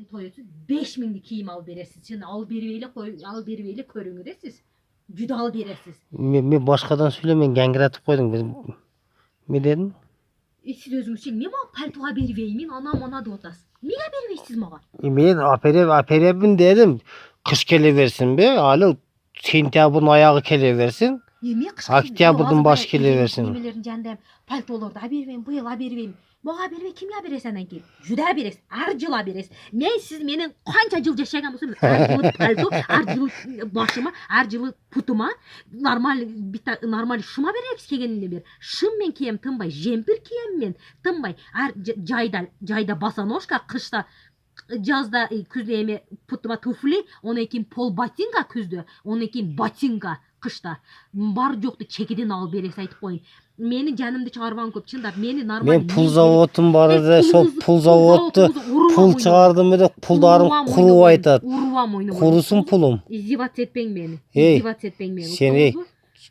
Toyutu 5000'lik kiyim al beresiz. Şimdi al beriveyle körüngü de siz. Juda al beresiz. Men başkadan söylemeyin, gangratip koydum. Ne dedin? Siz özünüz için ne bana paltoğa beriveymin anam ana da otas. Niye beriveysiz bana? Men aperebin dedim. Kış keleversin be. Hala sentyabrın ayağı keleversin. Yemeğe kış Oktyabrın baş keleversin. Yemelerin cendem paltolarda beriveyim, bu yıl beriveyim. Bana berivey kim ya beresenden ki? Juda beres, arjıla beres. Men siz menin kança jıl yaşagan bolsam, arjılı palto, arjılı başıma, arjılı putuma, normal şıma bereks kegenini ber. Şım men kiyem tınbay, jemper kiyem men tınbay. Jayda basanoşka, kışta жазда күзде эме путума туфли, онан кийин пол ботинка күздө, онан кийин ботинка кышта. Бар жокту чекиден алып бересиз айтып коеюн. Мени жанымды чыгарбаган көп, чындап. Мени нормально. Men pul zavodum бар эде, сол pul zavoddu pul чыгардым эле, pulдарым куруп айтат. Курусун пулум. Издеваться этпең мени. Издеваться этпең мени. Сен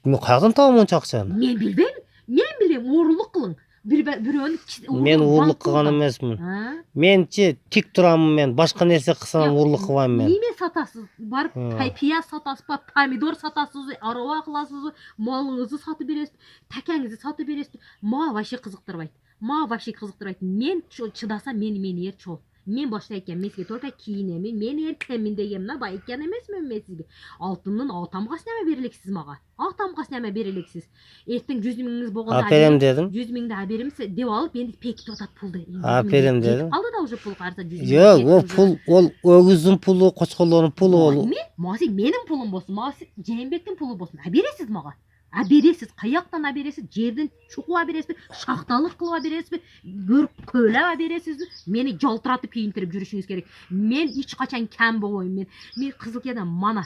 мен каяктан табам монча акчаны? Мен билбейм. Мен билем, уурулук кылың. Мен урлук кылган эмесмин. Менчи тик турамын мен, башка нерсе кылсам урлук кылбайм мен. Неме сатасыз? Барып пияз сатасыз ба, помидор сатасыз, араба кыласыз, малыңызды сатып бересиз, такаңызды сатып бересиз. Мага вообще кызыктырбайт. Мен чыдасам мени эр чол. Мен башта айткем, мен сизге только кийинемин, мен эркемин дегенмин, бай айткан эмесмин мен сизге. Алтындын атамгасы неме берелексиз мага? Атамгасы неме берелексиз? Эртең 100 миңиңиз болгондо аперем дедим. 100 миңди аберимиз деп алып, менди пекитип атат пулду. Аперем дедим. Алды да уже пул карса 100 миң. Жок, ол пул, ол өгүздүн пулу, кочкорлордун пулу ол. Мага менин пулум болсун, мага Жээнбектин пулу болсун. Абересиз мага. Абересиз, каяктан абересиз, жерден чукуп абересиз, шахталык кылып абересиз, көйлөп абересиз. Мени жалтыратып кийинтирип жүрүшүңүз керек. Мен эч качан кем болбойм. Мен Кызылкияда мана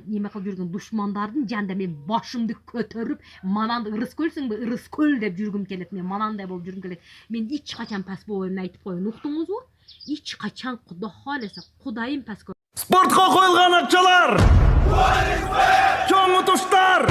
неме кылып жүргөн душмандардын жанында мен башымды көтөрүп, манан Ырыскөлсүңбү, Ырыскөл деп жүргүм келет. Мен манандай болуп жүргүм келет. Мен эч качан пас болбойм айтып коеюн. Уктуңузбу? Эч качан Кудай халаса, Кудайым пас. Спортқа қойылған ақшалар! Чоң ұтыштар!